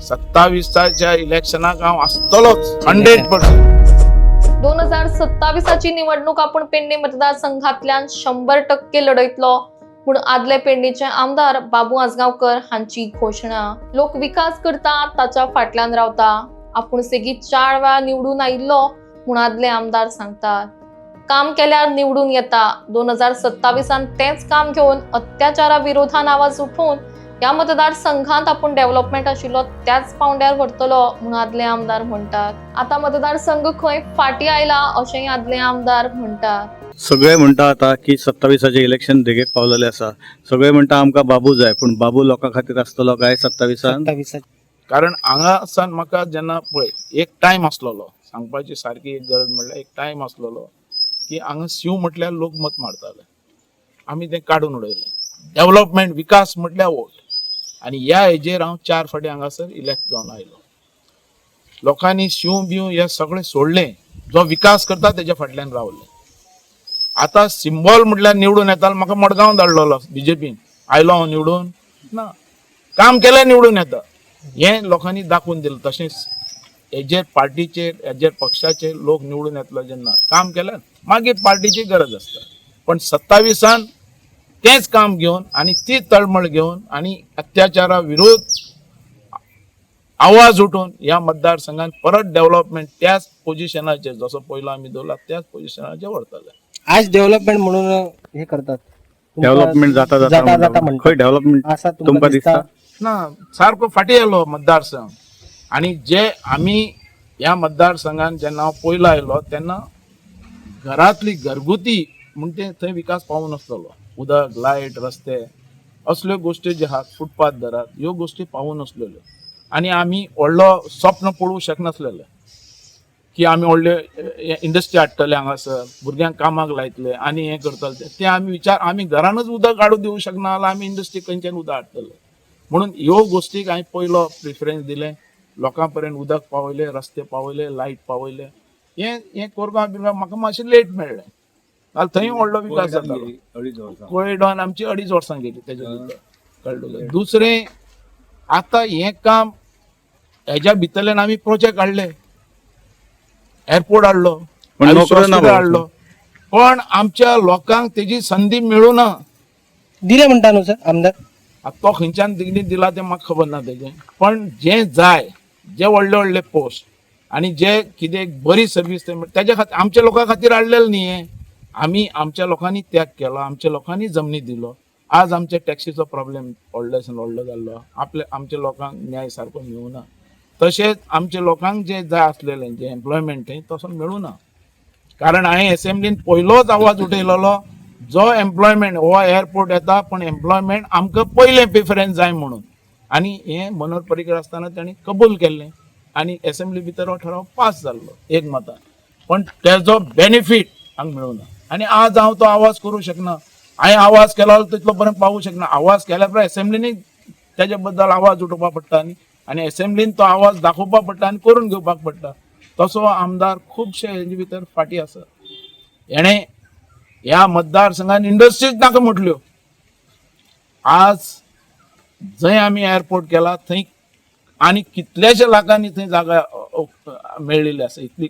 27च्या इलेक्शनाक हांव आसतलोच 100%. 2027ची निवडणूक आपण पेडणे मतदारसंघातल्यान 100% लढयतलो म्हूण आदले पेडणेचे आमदार बाबू आजगांवकर हांची घोषणा. लोक विकास करता ताच्या फाटल्यान रावता. आपूण सेगीत 4 वेळा निवडून आयिल्लो म्हूण आदले आमदार सांगतात. काम केल्यार निवडून येता. 2027 तेच काम घेवन अत्याचारा विरोधात आवाज उठोवन या मतदारसंघात आपण डेव्हलपमेंट आशिल्लो त्याच पावंड्यार व्हरतलो म्हूण आदले आमदार म्हणटात. आता मतदारसंघ खंय फाटी आयला अशेंय आदले आमदार म्हणटात. सगळे म्हणटा आता की 27चे इलेक्शन देगेक पावलेले आसा. सगळे म्हणटा आमकां बाबू जाय, पण बाबू लोकां खातीर आसतलो काय 27? कारण हांगासान म्हाका जेन्ना पळय एक टायम आसलोलो, सांगपाची सारकी एक गरज म्हणल्यार एक टायम आसलोलो की हांगा शिव म्हटल्यार लोक मत मारताले. आमी तें काडून उडयलें. डेव्हलपमेंट विकास म्हटल्यार वोट. आनी ह्या हेजेर हांव 4 फावटी हांगासर इलेक्ट जावन आयलो. लोकांनी शिव बिव हे सगळें सोडलें. जो विकास करता तेज्या फाटल्यान रावले. आता सिंबॉल म्हटल्यार निवडून येतालो. म्हाका मडगांव धाडलेलो बीजेपीन. आयलो हांव निवडून ना. काम केलें निवडून येता हें लोकांनी दाखोवन दिलें. तशेंच हेजेर पार्टीचेर हेजेर पक्षाचेर लोक निवडून येतलो जेन्ना काम केल्यार मागीर पार्टीची गरज आसता. पण 27 तेच काम घेवन आनी ती तळमळ घेवन आनी अत्याचारा विरोध आवाज उठोवन ह्या मतदारसंघात परत डेव्हलपमेंट त्याच पोझिशनाचेर जसो पयलो आमी दवरला त्याच पोझिशनाचेर व्हरतले. आज डेव्हलपमेंट म्हणून हे करतात. डेव्हलपमेंट जाता खंय डेव्हलपमेंट असा तुमकां दिसता? ना सारको फाटी येयलो मतदारसंघ. आनी जे आमी ह्या मतदारसंघान जेन्ना हांव पयलो आयलो तेन्ना घरांतली घरगुती म्हणटा ते थंय विकास पावूं नासलेलो. उदक, लायट, रस्ते असल्यो गोश्टी ज्यो आहात, फुटपाथ धरात, ह्यो गोश्टी पावूं नासलेल्यो. आनी आमी व्हडलो स्वप्न पळोवंक शकनासलेले की आमी व्हडले इंडस्ट्री हाडटले हांगासर, भुरग्यांक कामाक लायतले आनी हें करतले. ते आमी विचार आमी घरानूच उदक हाडून दिवंक शकना जाल्यार आमी इंडस्ट्री खंयच्यान उदक हाडटले. म्हणून ह्यो गोश्टीक हांवें पयलो प्रिफरन्स दिलें. लोकां पर्यंत उदक पावयलें, रस्ते पावयले, लायट पावयले. हें करपाक म्हाका मातशें लेट मेळ्ळें. नाल्यार थंय व्हडलो विकास जातालो. कोयडॉन आमची 2.5 वर्सां गेली तेच्या भितर. कळ्ळें. दुसरें आतां हें काम हेज्या भितरल्यान आमी प्रोजेक्ट हाडले. एअरपोर्ट हाडलो, हाडलो, पण आमच्या लोकांक तेजी संदी मेळूना. दिले म्हणटा न्हू सर आमदार? तो खंयच्यान दिला तें म्हाका खबर ना तेजें. पण जें जाय, जे व्हडले व्हडले पोस्ट आनी जे कितें बरी सर्वीस तेज्या खातीर आमच्या लोकां खातीर हाडलेलें न्ही हें. आमी आमच्या लोकांनी त्याग केलो, आमच्या लोकांनी जमनी दिलो. आज आमच्या टॅक्सीचो प्रॉब्लेम व्हडल्यासान व्हडलो जाल्लो. आमच्या लोकांक न्याय सारको मेळूना. तशेंच आमच्या लोकांक जें जाय आसलेलें जें एम्प्लॉयमेंट तसो मेळूना. कारण हांवें एसेंब्लीन पयलोच आवाज उठयलेलो जो एम्प्लॉयमेंट हो एअरपोर्ट येता पण एम्प्लॉयमेंट आमकां पयलें प्रिफरन्स जाय म्हणून. आनी हें मनोहर पर्रीकर आसतना तांणी कबूल केल्लें आनी एसेंब्ली भितर हो ठराव पास जाल्लो एक मतान. पण तेजो बेनिफीट हांगा मेळूना. आनी आज हांव तो आवाज करूं शकना. हांवें आवाज केलो तितलो पर्यंत पावूं शकना. आवाज केल्या उपरांत एसेंब्लीनी तेजे बद्दल आवाज उठोवपाक पडटा आनी एसेंब्लीन तो आवाज दाखोवपाक पडटा आनी करून घेवपाक पडटा. तसो आमदार खुबशे हेजे भितर फाटी आसा. हेणें ह्या मतदारसंघान इंडस्ट्रीज नाका म्हटल्यो. आज जंय आमी एअरपोर्ट केला थंय आनी कितलेशे लाखांनी थंय जागा मेळिल्ली आसा. इतली